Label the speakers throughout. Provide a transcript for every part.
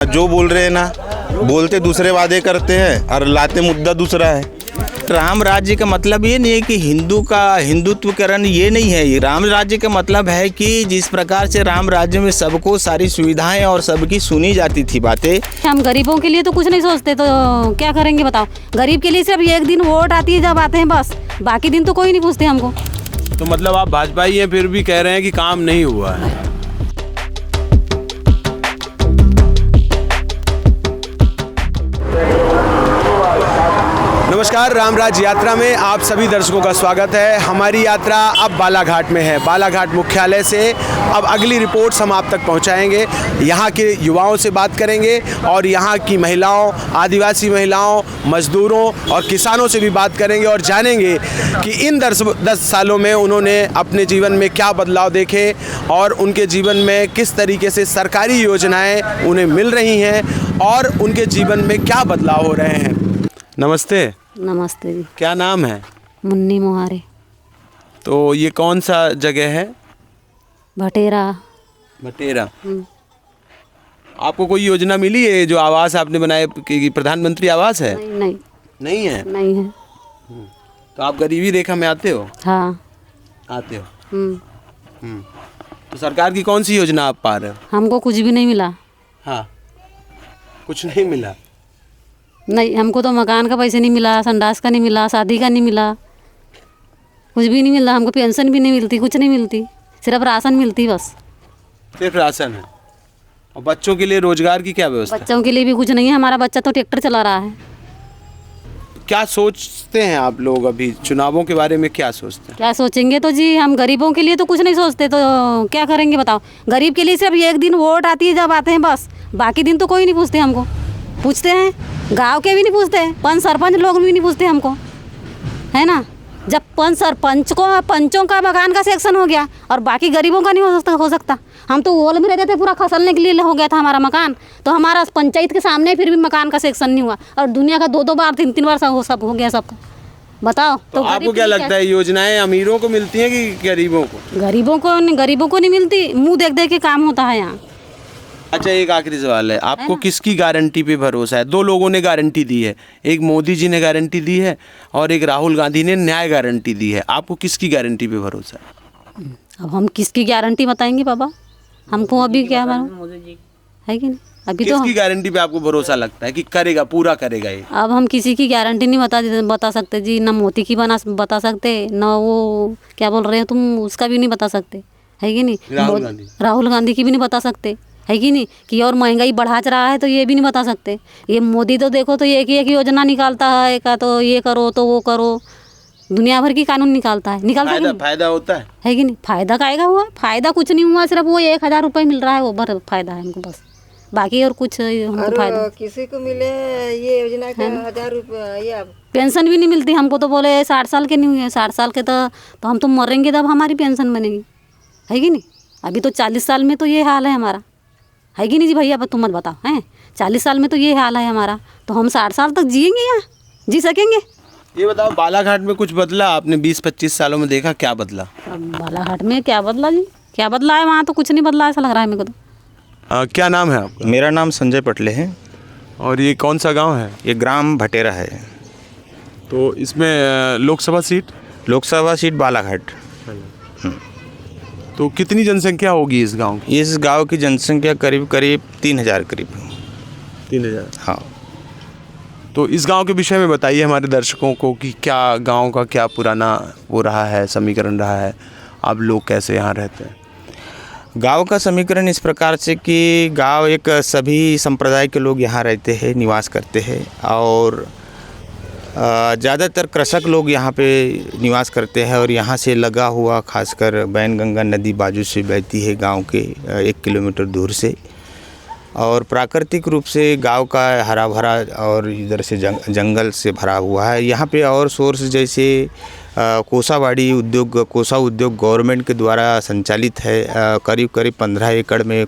Speaker 1: जो बोल रहे हैं ना, बोलते दूसरे वादे करते हैं और लाते मुद्दा दूसरा है। राम राज्य का मतलब ये नहीं है कि हिंदुत्वकरण ये नहीं है। राम राज्य का मतलब है कि जिस प्रकार से राम राज्य में सबको सारी सुविधाएं और सबकी सुनी जाती थी बातें।
Speaker 2: हम गरीबों के लिए तो कुछ नहीं सोचते, तो क्या करेंगे बताओ। गरीब के लिए सिर्फ एक दिन वोट आती है जब आते हैं बस, बाकी दिन तो कोई नहीं पूछते हमको।
Speaker 3: तो मतलब आप भाजपा ही हैं, फिर भी कह रहे हैं कि काम नहीं हुआ है। नमस्कार, रामराज यात्रा में आप सभी दर्शकों का स्वागत है। हमारी यात्रा अब बालाघाट में है। बालाघाट मुख्यालय से अब अगली रिपोर्ट्स हम आप तक पहुंचाएंगे। यहाँ के युवाओं से बात करेंगे और यहाँ की महिलाओं, आदिवासी महिलाओं, मजदूरों और किसानों से भी बात करेंगे और जानेंगे कि इन 10 सालों में उन्होंने अपने जीवन में क्या बदलाव देखे और उनके जीवन में किस तरीके से सरकारी योजनाएं उन्हें मिल रही हैं और उनके जीवन में क्या बदलाव हो रहे हैं। नमस्ते।
Speaker 2: नमस्ते जी।
Speaker 3: क्या नाम है?
Speaker 2: मुन्नी मोहारे।
Speaker 3: तो ये कौन सा जगह है?
Speaker 2: भटेरा।
Speaker 3: भटेरा। आपको कोई योजना मिली है? जो आवास आपने बनाए कि प्रधानमंत्री आवास है?
Speaker 2: नहीं नहीं
Speaker 3: नहीं है।
Speaker 2: नहीं है।
Speaker 3: तो आप गरीबी रेखा में आते हो?
Speaker 2: हाँ
Speaker 3: आते हो। तो सरकार की कौन सी योजना आप पा रहे हो?
Speaker 2: हमको कुछ भी नहीं मिला।
Speaker 3: हाँ, कुछ नहीं मिला।
Speaker 2: नहीं, हमको तो मकान का पैसे नहीं मिला, संडास का नहीं मिला, शादी का नहीं मिला, कुछ भी नहीं मिला। हमको पेंशन भी नहीं मिलती, कुछ नहीं मिलती, सिर्फ राशन मिलती बस।
Speaker 3: सिर्फ राशन है। और बच्चों के लिए रोजगार की क्या व्यवस्था?
Speaker 2: बच्चों के लिए भी कुछ नहीं है। हमारा बच्चा तो ट्रैक्टर चला रहा है।
Speaker 3: क्या सोचते हैं आप लोग अभी चुनावों के बारे में? क्या सोचते हैं?
Speaker 2: क्या सोचेंगे तो जी, हम गरीबों के लिए तो कुछ नहीं सोचते, तो क्या करेंगे बताओ। गरीब के लिए सिर्फ एक दिन वोट आती है जब आते हैं बस, बाकी दिन तो कोई नहीं पूछते हमको। पूछते हैं गांव के भी नहीं पूछते, पंच सरपंच लोग भी नहीं पूछते हमको, है ना। जब पंचों का बगान का सेक्शन हो गया और बाकी गरीबों का नहीं हो सकता। हम तो ओल में रहते थे, पूरा खसलने के लिए हो गया था हमारा मकान, तो हमारा पंचायत के सामने फिर भी मकान का सेक्शन नहीं हुआ और दुनिया का 2-2 बार 3-3 बार सब हो गया सबका। बताओ तो
Speaker 3: आपको क्या लगता है, योजनाएं अमीरों को मिलती हैं कि गरीबों को?
Speaker 2: गरीबों को नहीं मिलती। मुँह देख देख के काम होता है यहाँ।
Speaker 3: अच्छा, एक आखिरी सवाल है, आपको किसकी गारंटी पे भरोसा है? 2 लोगों ने गारंटी दी है, एक मोदी जी ने गारंटी दी है और एक राहुल गांधी ने न्याय गारंटी दी है। आपको किसकी गारंटी पे भरोसा है?
Speaker 2: अब हम किसकी गारंटी बताएंगे बाबा, हमको अभी क्या मालूम है कि नहीं। अभी तो
Speaker 3: किसकी गारंटी पे आपको भरोसा लगता है कि करेगा, पूरा करेगा ये?
Speaker 2: अब हम किसी की गारंटी नहीं बता सकते जी। ना मोदी की बता सकते, ना वो क्या बोल रहे हो तुम, उसका भी नहीं बता सकते, है कि नहीं। राहुल गांधी की भी नहीं बता सकते, है कि नहीं। कि और महंगाई बढ़ा रहा है तो ये भी नहीं बता सकते। ये मोदी तो देखो तो एक योजना निकालता है, का तो ये करो तो वो करो, दुनिया भर की कानून निकालता है।
Speaker 3: फायदा होता है
Speaker 2: कि नहीं। फायदा काएगा हुआ, फायदा कुछ नहीं हुआ, सिर्फ वो 1000 रुपये मिल रहा है, वो भर फायदा है हमको बस, बाकी और कुछ हमको फायदा।
Speaker 4: किसी को मिले ये योजना का 1000 रुपये,
Speaker 2: पेंशन भी नहीं मिलती हमको। तो बोले 60 साल के नहीं हुए, 60 साल के तो हम तो मरेंगे तब हमारी पेंशन बनेगी, है कि नहीं। अभी तो 40 साल में तो ये हाल है हमारा, है कि नहीं जी भैया। तुम मत बताओ, हैं 40 साल में तो ये हाल है हमारा, तो हम 60 साल तक जिएंगे यहाँ, जी सकेंगे।
Speaker 3: ये बताओ, बालाघाट में कुछ बदला आपने 20-25 सालों में देखा? क्या बदला?
Speaker 2: बालाघाट में क्या बदला जी, क्या बदला है? वहाँ तो कुछ नहीं बदला, ऐसा लग रहा है मेरे को तो।
Speaker 3: क्या नाम है आपका?
Speaker 1: मेरा नाम संजय पटले है।
Speaker 3: और ये कौन सा गांव है?
Speaker 1: ये ग्राम भटेरा है।
Speaker 3: तो इसमें लोकसभा सीट
Speaker 1: बालाघाट।
Speaker 3: तो कितनी जनसंख्या होगी इस गांव की?
Speaker 1: इस गांव की जनसंख्या करीब 3000 करीब।
Speaker 3: 3000।
Speaker 1: हाँ।
Speaker 3: तो इस गांव के विषय में बताइए हमारे दर्शकों को कि क्या गांव का क्या पुराना वो रहा है, समीकरण रहा है, अब लोग कैसे यहाँ रहते हैं?
Speaker 1: गांव का समीकरण इस प्रकार से कि गांव एक सभी संप्रदाय के लोग यहाँ रहते हैं, निवास करते हैं और ज़्यादातर कृषक लोग यहाँ पे निवास करते हैं। और यहाँ से लगा हुआ खासकर बैनगंगा नदी बाजू से बहती है गांव के 1 किलोमीटर दूर से, और प्राकृतिक रूप से गांव का हरा भरा और इधर से जंगल से भरा हुआ है। यहाँ पे और सोर्स जैसे कोसा उद्योग गवर्नमेंट के द्वारा संचालित है। करीब 15 एकड़ में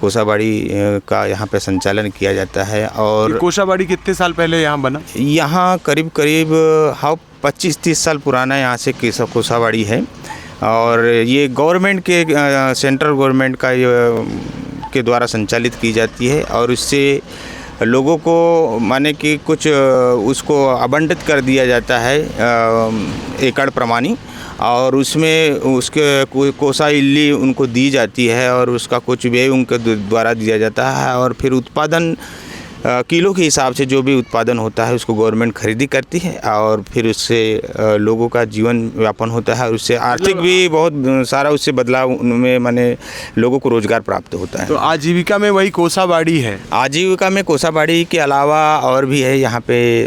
Speaker 1: कोसाबाड़ी का यहाँ पे संचालन किया जाता है। और
Speaker 3: कोसाबाड़ी कितने साल पहले यहाँ बना?
Speaker 1: यहाँ करीब 25-30 साल पुराना यहाँ से कोसाबाड़ी है। और ये गवर्नमेंट के सेंट्रल गवर्नमेंट का ये के द्वारा संचालित की जाती है और इससे लोगों को माने कि कुछ उसको आवंटित कर दिया जाता है एकड़ प्रमाणी, और उसमें उसके कोसा इल्ली उनको दी जाती है और उसका कुछ व्यय उनके द्वारा दिया जाता है और फिर उत्पादन किलो के हिसाब से जो भी उत्पादन होता है उसको गवर्नमेंट खरीदी करती है और फिर उससे लोगों का जीवन यापन होता है और उससे आर्थिक भी बहुत सारा उससे बदलाव उनमें माने लोगों को रोजगार प्राप्त होता है।
Speaker 3: तो आजीविका में वही कोसाबाड़ी है।
Speaker 1: आजीविका में कोसाबाड़ी के अलावा और भी है, यहाँ पे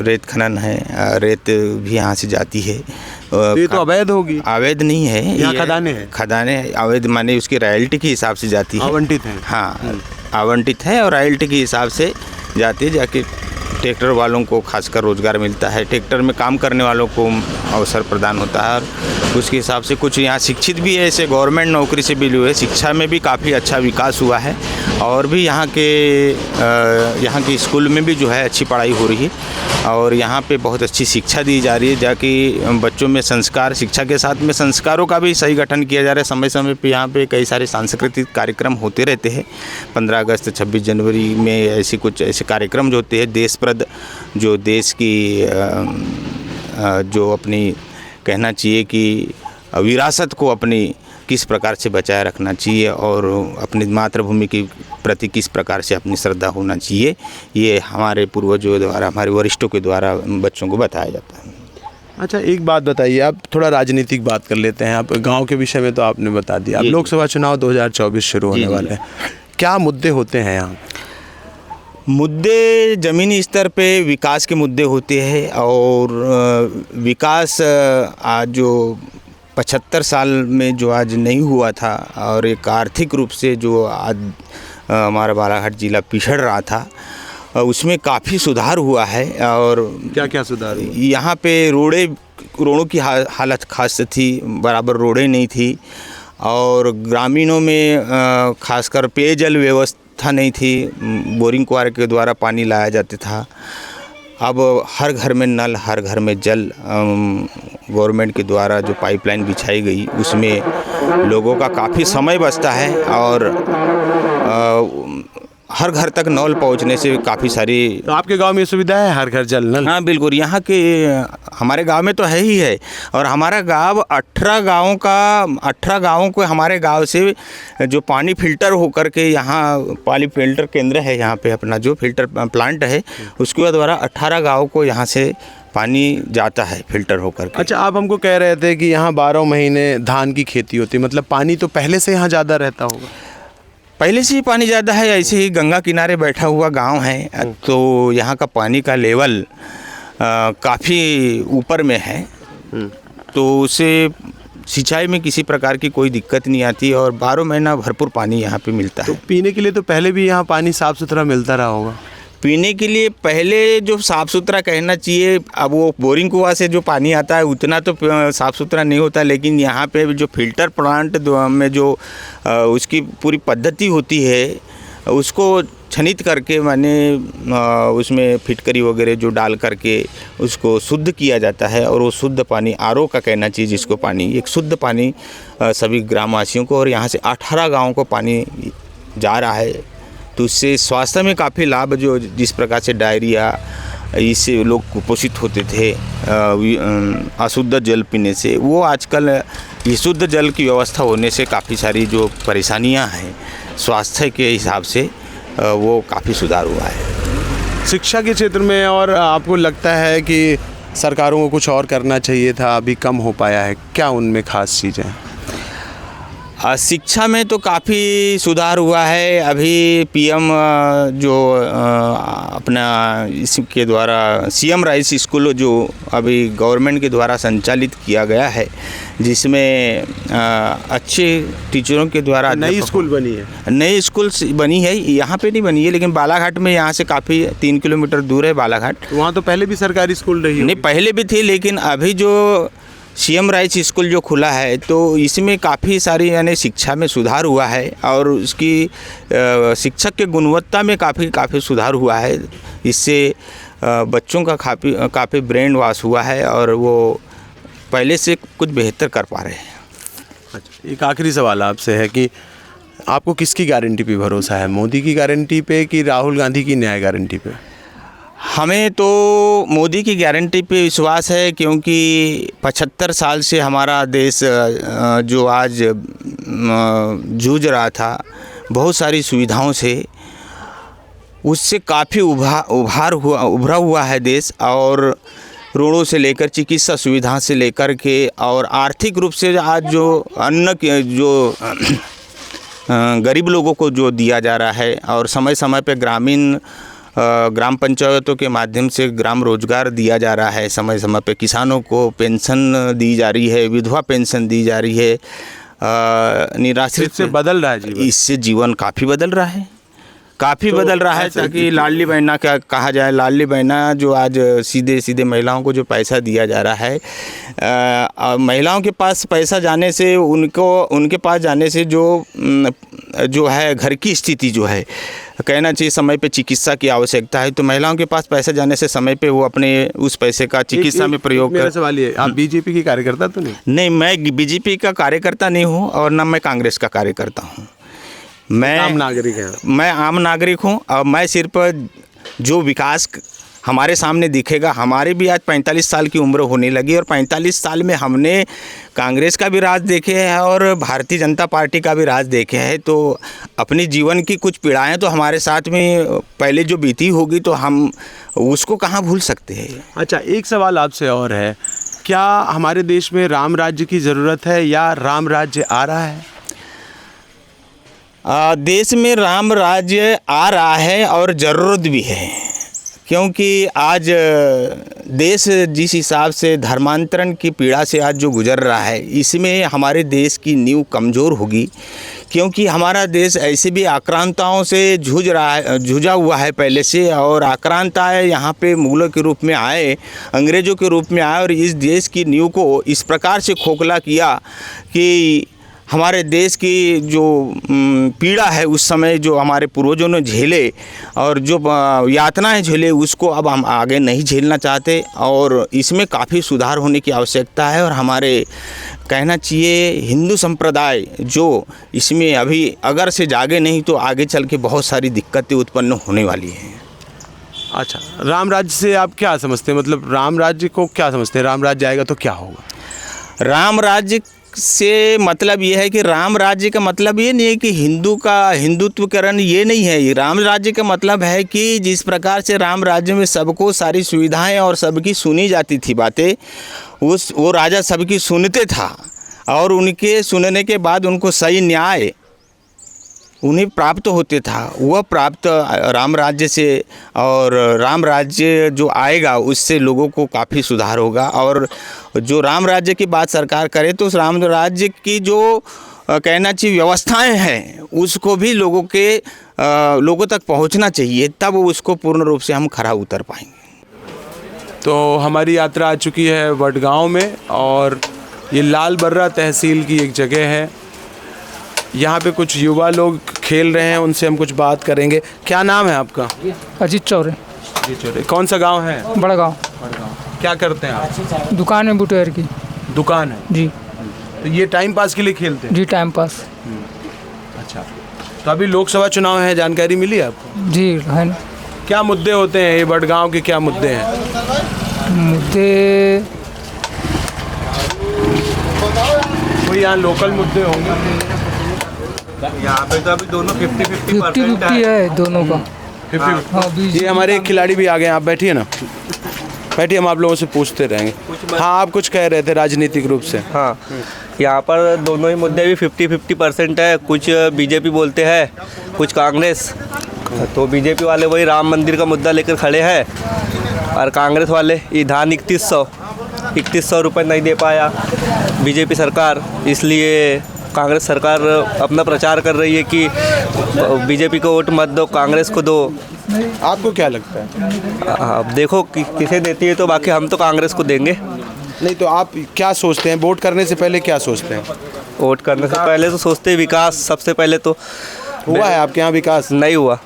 Speaker 1: रेत खनन है, रेत भी यहाँ से जाती है।
Speaker 3: ये तो अवैध होगी।
Speaker 1: अवैध नहीं है,
Speaker 3: यहाँ खदानें हैं।
Speaker 1: खदानें अवैध माने उसकी रॉयल्टी के हिसाब से जाती है,
Speaker 3: आवंटित है।
Speaker 1: हाँ आवंटित है और रॉयल्टी के हिसाब से जाती है, जाके ट्रैक्टर वालों को खासकर रोज़गार मिलता है, ट्रैक्टर में काम करने वालों को अवसर प्रदान होता है और उसके हिसाब से कुछ यहाँ शिक्षित भी है, ऐसे गवर्नमेंट नौकरी से भी हुए, शिक्षा में भी काफ़ी अच्छा विकास हुआ है और भी यहाँ के स्कूल में भी जो है अच्छी पढ़ाई हो रही है और यहाँ पे बहुत अच्छी शिक्षा दी जा रही है, जाकि बच्चों में संस्कार, शिक्षा के साथ में संस्कारों का भी सही गठन किया जा रहा है। समय समय पे यहाँ पे कई सारे सांस्कृतिक कार्यक्रम होते रहते हैं। 15 अगस्त 26 जनवरी में ऐसे कार्यक्रम जो होते हैं देशप्रद, जो देश की जो अपनी कहना चाहिए कि विरासत को अपनी किस प्रकार से बचाए रखना चाहिए और अपनी मातृभूमि के प्रति किस प्रकार से अपनी श्रद्धा होना चाहिए, ये हमारे पूर्वजों द्वारा, हमारे वरिष्ठों के द्वारा बच्चों को बताया जाता है।
Speaker 3: अच्छा, एक बात बताइए, आप थोड़ा राजनीतिक बात कर लेते हैं। आप गांव के विषय में तो आपने बता दिया, अब लोकसभा चुनाव 2024 शुरू होने वाले हैं, क्या मुद्दे होते हैं यहाँ?
Speaker 1: मुद्दे ज़मीनी स्तर पे विकास के मुद्दे होते हैं और विकास आज जो 75 साल में जो आज नहीं हुआ था और एक आर्थिक रूप से जो आज हमारा बालाघाट जिला पिछड़ रहा था, उसमें काफ़ी सुधार हुआ है। और
Speaker 3: क्या क्या सुधार हुआ?
Speaker 1: यहाँ पे रोडों की हालत खास थी, बराबर रोडें नहीं थी और ग्रामीणों में खासकर पेयजल व्यवस्था नहीं थी, बोरिंग कुआर के द्वारा पानी लाया जाता था। अब हर घर में नल, हर घर में जल, गवर्नमेंट के द्वारा जो पाइपलाइन बिछाई गई उसमें लोगों का काफ़ी समय बचता है और हर घर तक नल पहुंचने से काफ़ी सारी।
Speaker 3: तो आपके गांव में सुविधा है हर घर जल नल?
Speaker 1: हाँ बिल्कुल, यहाँ के हमारे गांव में तो है ही है और हमारा गांव 18 गाँवों को हमारे गांव से जो पानी फिल्टर होकर के यहाँ पानी फिल्टर केंद्र है, यहाँ पे अपना जो फिल्टर प्लांट है उसके द्वारा 18 गाँवों को यहाँ से पानी जाता है फिल्टर होकर के।
Speaker 3: अच्छा, आप हमको कह रहे थे कि यहाँ 12 महीने धान की खेती होती है, मतलब पानी तो पहले से यहाँ ज़्यादा रहता होगा?
Speaker 1: पहले से ही पानी ज़्यादा है, ऐसे ही गंगा किनारे बैठा हुआ गांव है तो यहाँ का पानी का लेवल काफ़ी ऊपर में है, तो उसे सिंचाई में किसी प्रकार की कोई दिक्कत नहीं आती और 12 महीना भरपूर पानी यहाँ पे मिलता है।
Speaker 3: तो पीने के लिए तो पहले भी यहाँ पानी साफ़ सुथरा मिलता रहा होगा?
Speaker 1: पीने के लिए पहले जो साफ़ सुथरा कहना चाहिए, अब वो बोरिंग कुआं से जो पानी आता है उतना तो साफ़ सुथरा नहीं होता, लेकिन यहाँ पे जो फिल्टर प्लांट में जो उसकी पूरी पद्धति होती है उसको छनित करके माने उसमें फिटकरी वगैरह जो डाल करके उसको शुद्ध किया जाता है और वो शुद्ध पानी आरओ का कहना चाहिए जिसको, पानी एक शुद्ध पानी सभी ग्रामवासियों को, और यहाँ से 18 गाँव को पानी जा रहा है। तो उससे स्वास्थ्य में काफ़ी लाभ, जो जिस प्रकार से डायरिया, इससे लोग कुपोषित होते थे अशुद्ध जल पीने से, वो आजकल ये शुद्ध जल की व्यवस्था होने से काफ़ी सारी जो परेशानियां हैं स्वास्थ्य के हिसाब से वो काफ़ी सुधार हुआ है।
Speaker 3: शिक्षा के क्षेत्र में और आपको लगता है कि सरकारों को कुछ और करना चाहिए था, अभी कम हो पाया है, क्या उनमें खास चीज़ें?
Speaker 1: शिक्षा में तो काफ़ी सुधार हुआ है। अभी पीएम जो अपना इसके द्वारा सीएम राइस स्कूल जो अभी गवर्नमेंट के द्वारा संचालित किया गया है, जिसमें अच्छे टीचरों के द्वारा
Speaker 3: नई स्कूल बनी है।
Speaker 1: नई स्कूल बनी है, यहाँ पे नहीं बनी है लेकिन बालाघाट में, यहाँ से काफ़ी 3 किलोमीटर दूर है बालाघाट।
Speaker 3: वहाँ तो पहले भी सरकारी स्कूल रही?
Speaker 1: नहीं, पहले भी थी, लेकिन अभी जो सीएम राइस स्कूल जो खुला है तो इसमें काफ़ी सारी यानी शिक्षा में सुधार हुआ है और उसकी शिक्षक के गुणवत्ता में काफ़ी सुधार हुआ है। इससे बच्चों का काफ़ी ब्रेन वॉश हुआ है और वो पहले से कुछ बेहतर कर पा रहे हैं।
Speaker 3: अच्छा, एक आखिरी सवाल आपसे है कि आपको किसकी गारंटी पे भरोसा है, मोदी की गारंटी पे कि राहुल गांधी की न्याय गारंटी पे?
Speaker 1: हमें तो मोदी की गारंटी पे विश्वास है, क्योंकि 75 साल से हमारा देश जो आज जूझ रहा था बहुत सारी सुविधाओं से, उससे काफ़ी उभरा हुआ है देश। और रोडों से लेकर चिकित्सा सुविधा से लेकर के और आर्थिक रूप से आज जो अन्न के जो गरीब लोगों को जो दिया जा रहा है, और समय समय पे ग्राम पंचायतों के माध्यम से ग्राम रोजगार दिया जा रहा है, समय समय पे किसानों को पेंशन दी जा रही है, विधवा पेंशन दी जा रही है, निराश्रित
Speaker 3: से बदल रहा है जीवन।
Speaker 1: इससे जीवन काफ़ी बदल रहा है, काफ़ी बदल रहा है। ताकि लाडली बहना क्या कहा जाए, लाडली बहना जो आज सीधे सीधे महिलाओं को जो पैसा दिया जा रहा है, महिलाओं के पास पैसा जाने से उनके पास जाने से जो है घर की स्थिति जो है, कहना चाहिए समय पे चिकित्सा की आवश्यकता है, तो महिलाओं के पास पैसा जाने से समय पे वो अपने उस पैसे का चिकित्सा में प्रयोग
Speaker 3: मेरा सवाल ये, आप बीजेपी की कार्यकर्ता तो नहीं?
Speaker 1: नहीं, मैं बीजेपी का कार्यकर्ता नहीं हूँ और ना मैं कांग्रेस का कार्यकर्ता हूँ। मैं
Speaker 3: आम नागरिक हैं।
Speaker 1: मैं आम नागरिक हूँ और मैं सिर्फ जो विकास हमारे सामने दिखेगा, हमारे भी आज 45 साल की उम्र होने लगी और 45 साल में हमने कांग्रेस का भी राज देखे है और भारतीय जनता पार्टी का भी राज देखे है, तो अपनी जीवन की कुछ पीड़ाएं तो हमारे साथ में पहले जो बीती होगी तो हम उसको कहाँ भूल सकते हैं।
Speaker 3: अच्छा, एक सवाल आपसे और है, क्या हमारे देश में राम राज्य की ज़रूरत है या राम राज्य आ रहा है?
Speaker 1: देश में राम राज्य आ रहा है और ज़रूरत भी है, क्योंकि आज देश जिस हिसाब से धर्मांतरण की पीड़ा से आज जो गुजर रहा है, इसमें हमारे देश की नींव कमज़ोर होगी, क्योंकि हमारा देश ऐसे भी आक्रांताओं से जूझा हुआ है पहले से, और आक्रांताएं यहाँ पे मुगलों के रूप में आए, अंग्रेज़ों के रूप में आए और इस देश की नींव को इस प्रकार से खोखला किया कि हमारे देश की जो पीड़ा है उस समय जो हमारे पूर्वजों ने झेले और जो यातनाएं झेले, उसको अब हम आगे नहीं झेलना चाहते और इसमें काफ़ी सुधार होने की आवश्यकता है। और हमारे कहना चाहिए हिंदू संप्रदाय जो इसमें अभी अगर से जागे नहीं तो आगे चल के बहुत सारी दिक्कतें उत्पन्न होने वाली हैं।
Speaker 3: अच्छा, राम राज्य से आप क्या समझते हैं, मतलब राम राज्य को क्या समझते हैं, राम राज्य आएगा तो क्या होगा?
Speaker 1: राम राज्य से मतलब ये है कि राम राज्य का मतलब ये नहीं है कि हिंदुत्वकरण ये नहीं है। राम राज्य का मतलब है कि जिस प्रकार से राम राज्य में सबको सारी सुविधाएं और सबकी सुनी जाती थी बातें, वो राजा सबकी सुनते था और उनके सुनने के बाद उनको सही न्याय उन्हें प्राप्त होते था, वह प्राप्त राम राज्य से। और राम राज्य जो आएगा उससे लोगों को काफ़ी सुधार होगा। और जो राम राज्य की बात सरकार करे तो उस राम राज्य की जो कहना चाहिए व्यवस्थाएं हैं उसको भी लोगों तक पहुंचना चाहिए, तब उसको पूर्ण रूप से हम खरा उतर पाएंगे।
Speaker 3: तो हमारी यात्रा आ चुकी है वडगांव में और ये लाल बर्रा तहसील की एक जगह है। यहाँ पे कुछ युवा लोग खेल रहे हैं, उनसे हम कुछ बात करेंगे। क्या नाम है आपका?
Speaker 5: अजीत चौरे।
Speaker 3: अजीत चौरे। कौन सा गांव है?
Speaker 5: बड़गांव।
Speaker 3: क्या करते हैं आप?
Speaker 5: दुकान में बुटेयर की
Speaker 3: दुकान है
Speaker 5: जी।
Speaker 3: तो ये टाइम पास के लिए खेलते हैं?
Speaker 5: जी, टाइम पास।
Speaker 3: अच्छा, तो अभी लोकसभा चुनाव है, जानकारी मिली आपको?
Speaker 5: जी है ना।
Speaker 3: क्या मुद्दे होते हैं ये बड़गांव के, क्या मुद्दे हैं?
Speaker 5: मुद्दे
Speaker 3: कोई यहाँ लोकल मुद्दे होंगे?
Speaker 1: यहाँ पे तो अभी दोनों
Speaker 5: 50-50 है दोनों का।
Speaker 3: 50-50।
Speaker 5: हाँ,
Speaker 3: ये हमारे एक खिलाड़ी भी आ गए, आप बैठिए ना, बैठिए, हम आप लोगों से पूछते रहेंगे। हाँ, आप कुछ कह रहे थे राजनीतिक रूप से।
Speaker 6: हाँ, यहाँ पर दोनों ही मुद्दे भी 50-50% है। कुछ बीजेपी बोलते हैं, कुछ कांग्रेस। तो बीजेपी वाले वही राम मंदिर का मुद्दा लेकर खड़े हैं और कांग्रेस वाले ये धान 3100 रुपये नहीं दे पाया बीजेपी सरकार, इसलिए कांग्रेस सरकार अपना प्रचार कर रही है कि बीजेपी को वोट मत दो, कांग्रेस को दो।
Speaker 3: आपको क्या लगता है?
Speaker 6: अब देखो किसे देती है, तो बाकी हम तो कांग्रेस को देंगे।
Speaker 3: नहीं तो आप क्या सोचते हैं, वोट करने से पहले क्या सोचते हैं?
Speaker 6: वोट करने से पहले तो सोचते हैं विकास, सबसे पहले तो
Speaker 3: हुआ है आपके यहाँ विकास?
Speaker 6: नहीं हुआ।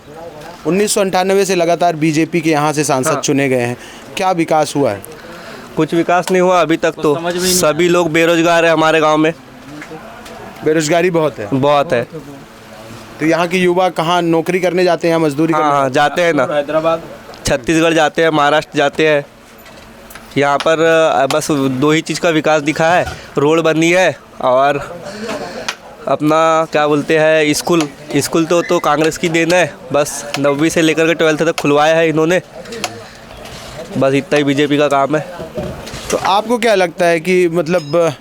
Speaker 3: 1998 से लगातार बीजेपी के यहाँ से सांसद चुने गए हैं, क्या विकास हुआ है?
Speaker 6: कुछ विकास नहीं हुआ अभी तक। तो सभी लोग बेरोजगार हैं हमारे गांव में,
Speaker 3: बेरोजगारी बहुत है।
Speaker 6: बहुत है।
Speaker 3: तो यहाँ के युवा कहाँ नौकरी करने जाते हैं, मजदूरी करने?
Speaker 6: हाँ जाते हैं ना,
Speaker 3: हैदराबाद,
Speaker 6: छत्तीसगढ़ जाते हैं, महाराष्ट्र जाते हैं। यहाँ पर बस दो ही चीज़ का विकास दिखा है, रोड बनी है और अपना क्या बोलते हैं स्कूल तो कांग्रेस की देन है। बस 9वीं से लेकर के 12th तक खुलवाया है इन्होंने, बस इतना ही बीजेपी का काम है।
Speaker 3: तो आपको क्या लगता है कि मतलब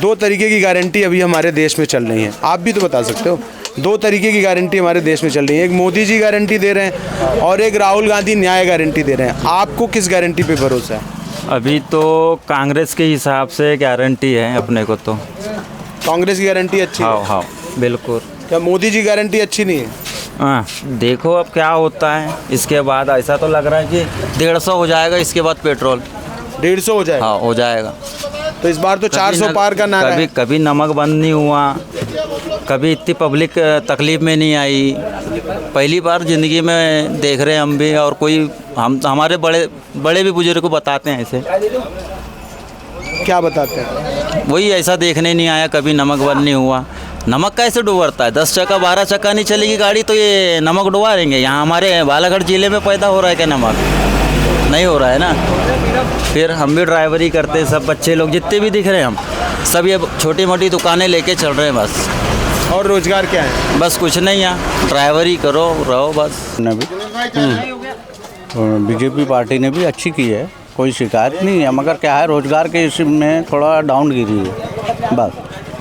Speaker 3: दो तरीके की गारंटी अभी हमारे देश में चल रही है, आप भी तो बता सकते हो। दो तरीके की गारंटी हमारे देश में चल रही है, एक मोदी जी गारंटी दे रहे हैं और एक राहुल गांधी न्याय गारंटी दे रहे हैं। आपको किस गारंटी पे भरोसा है?
Speaker 7: अभी तो कांग्रेस के हिसाब से गारंटी है अपने को तो।
Speaker 3: कांग्रेस की गारंटी अच्छी है?
Speaker 7: हाँ बिल्कुल।
Speaker 3: क्या मोदी जी गारंटी अच्छी नहीं है?
Speaker 7: हाँ देखो अब क्या होता है इसके बाद। ऐसा तो लग रहा है कि 150 हो जाएगा, इसके बाद पेट्रोल
Speaker 3: 150 हो जाएगा?
Speaker 7: हाँ हो जाएगा।
Speaker 3: तो इस बार तो 400 पार का नारा है।
Speaker 7: कभी नमक बंद नहीं हुआ, कभी इतनी पब्लिक तकलीफ में नहीं आई। पहली बार ज़िंदगी में देख रहे हैं हम भी, और कोई हमारे बड़े भी बुजुर्ग को बताते हैं ऐसे।
Speaker 3: क्या बताते हैं?
Speaker 7: वही ऐसा देखने नहीं आया, कभी नमक बंद नहीं हुआ। नमक कैसे डुबरता है? 10 चक्का 12 चक्का नहीं चलेगी गाड़ी तो ये नमक डुबा देंगे? यहाँ हमारे बालाघाट ज़िले में पैदा हो रहा है क्या नमक? नहीं हो रहा है ना। फिर हम भी ड्राइवरी करते हैं, सब बच्चे लोग जितने भी दिख रहे हैं हम सब ये छोटी मोटी दुकानें लेके चल रहे हैं बस।
Speaker 3: और रोजगार क्या है?
Speaker 7: बस कुछ नहीं है, ड्राइवरी करो रहो बस।
Speaker 8: बीजेपी पार्टी ने भी अच्छी की है, कोई शिकायत नहीं है, मगर क्या है रोजगार के इसमें थोड़ा डाउन गिरी है बस,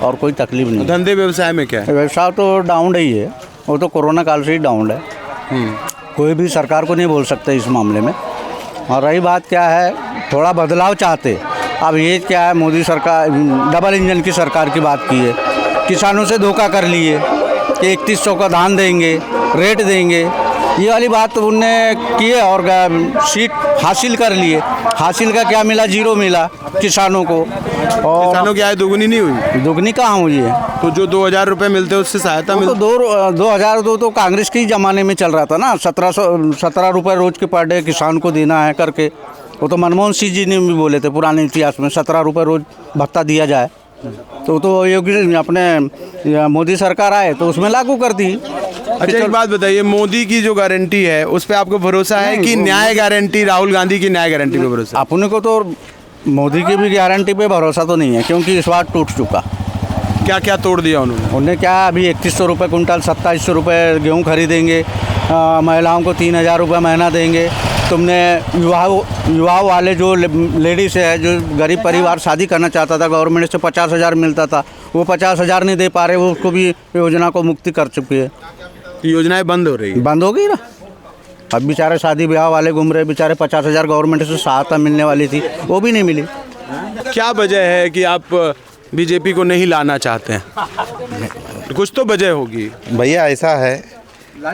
Speaker 8: और कोई तकलीफ नहीं।
Speaker 3: धंधे व्यवसाय में क्या है?
Speaker 8: व्यवसाय तो डाउन ही है, वो तो कोरोना काल से ही डाउन है। कोई भी सरकार को नहीं बोल सकते इस मामले में। और रही बात क्या है, थोड़ा बदलाव चाहते। अब ये क्या है, मोदी सरकार डबल इंजन की सरकार की बात की है, किसानों से धोखा कर लिए कि 3100 का धान देंगे, रेट देंगे, ये वाली बात उनने की है और सीट हासिल कर लिए। हासिल का क्या मिला? 0 मिला किसानों को। और
Speaker 3: किसानों की आय दोगुनी नहीं हुई?
Speaker 8: दुगनी कहाँ हुई है?
Speaker 3: तो जो 2000 रुपये मिलते हैं उससे सहायता मिलती?
Speaker 8: तो 2002 तो कांग्रेस के ही ज़माने में चल रहा था ना। 17 रुपये रोज के पर डे किसान को देना है करके, वो तो मनमोहन सिंह जी ने भी बोले थे पुराने इतिहास में, 17 रुपये रोज भत्ता दिया जाए। तो योगी अपने मोदी सरकार आए तो उसमें लागू कर दी।
Speaker 3: अच्छा एक बात बताइए, मोदी की जो गारंटी है उस पर आपको भरोसा है कि न्याय गारंटी, राहुल गांधी की न्याय गारंटी पे भरोसा?
Speaker 8: अपने को तो मोदी की भी गारंटी पे भरोसा तो नहीं है, क्योंकि इस बार टूट चुका।
Speaker 3: क्या क्या तोड़ दिया उन्होंने?
Speaker 8: उन्हें क्या, अभी 3100 रुपये कुंटल, 2700 रुपये गेहूँ खरीदेंगे, महिलाओं को 3000 रुपये महीना देंगे। तुमने युवाओं वाले जो लेडीज़ है, जो गरीब परिवार शादी करना चाहता था, गवर्नमेंट से 50,000 मिलता था, वो 50,000 नहीं दे पा रहे, वो उसको भी योजना को मुक्ति कर चुकी है।
Speaker 3: योजनाएं बंद हो रही है?
Speaker 8: बंद हो गई ना। अब बेचारे शादी ब्याह वाले घूम रहे, बेचारे 50,000 गवर्नमेंट से सहायता मिलने वाली थी, वो भी नहीं मिली।
Speaker 3: क्या वजह है कि आप बीजेपी को नहीं लाना चाहते हैं? कुछ तो वजह होगी।
Speaker 1: भैया ऐसा है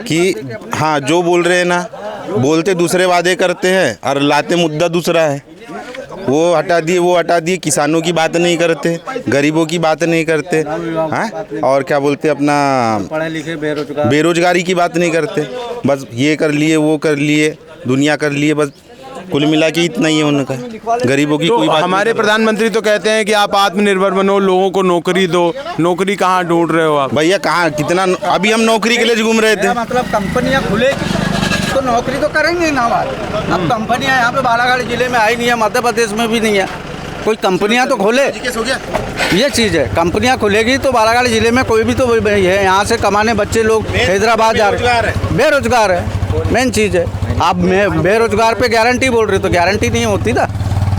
Speaker 1: कि हाँ जो बोल रहे हैं ना, बोलते दूसरे वादे करते हैं और लाते मुद्दा दूसरा है। वो हटा दिए, वो हटा दिए, किसानों की बात नहीं करते, गरीबों की बात नहीं करते, हाँ, और क्या बोलते अपना
Speaker 8: पढ़े लिखे
Speaker 1: बेरोजगारी की बात नहीं करते। बस ये कर लिए, वो कर लिए, दुनिया कर लिए, बस कुल मिला के इतना ही है उनका। गरीबों की
Speaker 3: तो
Speaker 1: कोई बात
Speaker 3: हमारे प्रधानमंत्री तो कहते हैं कि आप आत्मनिर्भर बनो, लोगों को नौकरी दो। नौकरी कहाँ ढूंढ रहे हो आप?
Speaker 1: भैया कहाँ, कितना, अभी हम नौकरी के लिए घूम रहे थे।
Speaker 8: मतलब कंपनियां खुलेगी तो नौकरी तो करेंगे ना बात। अब कंपनियां यहाँ पे बालाघाट जिले में आई नहीं है, मध्य प्रदेश में भी नहीं है। कोई कंपनियां तो खोले, ये चीज़ है। कंपनियां खुलेगी तो बालाघाट जिले में कोई भी तो है, यहाँ से कमाने बच्चे लोग हैदराबाद जा रहे हैं, बेरोजगार है, मेन चीज़ है। आप बेरोजगार पे गारंटी बोल रहे, तो गारंटी नहीं होती ना,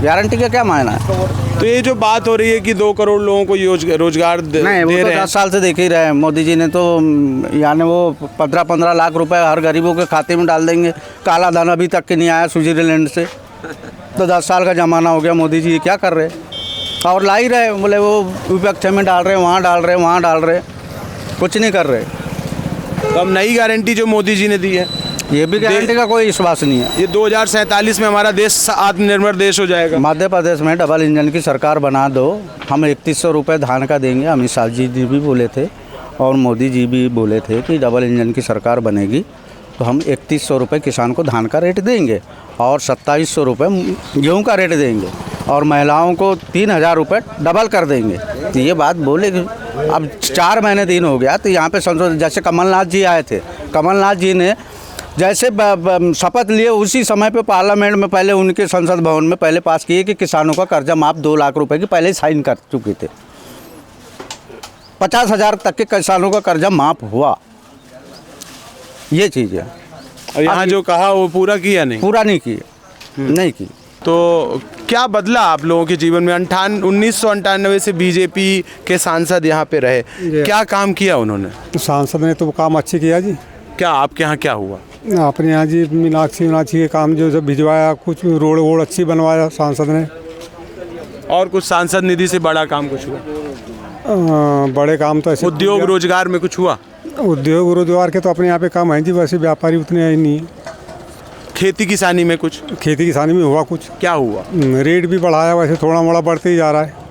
Speaker 8: गारंटी का क्या मायना है?
Speaker 3: तो ये जो बात हो रही है कि 2 करोड़ लोगों को रोजगार दे
Speaker 8: नहीं, वो तो
Speaker 3: रहे हैं।
Speaker 8: 10 साल से देख ही रहे हैं। मोदी जी ने तो यानी वो 15-15 लाख रुपए हर गरीबों के खाते में डाल देंगे। काला धन अभी तक के नहीं आया स्विट्जरलैंड से, तो 10 साल का ज़माना हो गया। मोदी जी क्या कर रहे हैं? और ला ही रहे, बोले वो विपक्ष में डाल रहे, वहाँ डाल रहे, वहाँ डाल रहे, कुछ नहीं कर रहे।
Speaker 3: तो अब नई गारंटी जो मोदी जी ने दी है,
Speaker 8: ये भी गारंटी का कोई विश्वास नहीं है।
Speaker 3: ये 2047 में हमारा देश आत्मनिर्भर देश हो जाएगा।
Speaker 8: मध्य प्रदेश में डबल इंजन की सरकार बना दो, हम 3100 रुपये धान का देंगे। अमित शाह जी भी बोले थे और मोदी जी भी बोले थे कि डबल इंजन की सरकार बनेगी तो हम 3100 रुपये किसान को धान का रेट देंगे और 2700 रुपये गेहूँ का रेट देंगे और महिलाओं को 3000 रुपये डबल कर देंगे। तो ये बात बोले अब 4 महीने दिन हो गया, तो यहाँ पे संसद जैसे कमलनाथ जी आए थे, कमलनाथ जी ने जैसे शपथ लिए उसी समय पे पार्लियामेंट में पहले उनके संसद भवन में पहले पास किए कि किसानों का कर्जा माफ 2 लाख रुपए की पहले साइन कर चुके थे। 50,000 तक के किसानों का कर्जा माफ हुआ, ये चीज़ है।
Speaker 3: और यहाँ जो कहा वो पूरा किया नहीं?
Speaker 8: पूरा नहीं किए, नहीं की।
Speaker 3: तो क्या बदला आप लोगों के जीवन में? 1998 से बीजेपी के सांसद यहाँ पे रहे, क्या काम किया उन्होंने?
Speaker 9: सांसद ने तो काम अच्छे किया जी।
Speaker 3: क्या आपके यहाँ क्या हुआ?
Speaker 9: अपने यहाँ जी मीनाक्षी के काम जो जब भिजवाया, कुछ रोड वोड अच्छी बनवाया सांसद ने।
Speaker 3: और कुछ सांसद निधि से बड़ा काम कुछ हुआ?
Speaker 9: बड़े काम तो ऐसे
Speaker 3: उद्योग रोजगार में कुछ हुआ?
Speaker 9: उद्योग रोजगार के तो अपने यहाँ पे काम है जी, वैसे व्यापारी उतने ही नहीं है। खेती
Speaker 3: किसानी में कुछ?
Speaker 9: खेती किसानी में हुआ कुछ।
Speaker 3: क्या हुआ?
Speaker 9: रेट भी बढ़ाया, वैसे थोड़ा मोड़ा बढ़ते ही जा रहा है।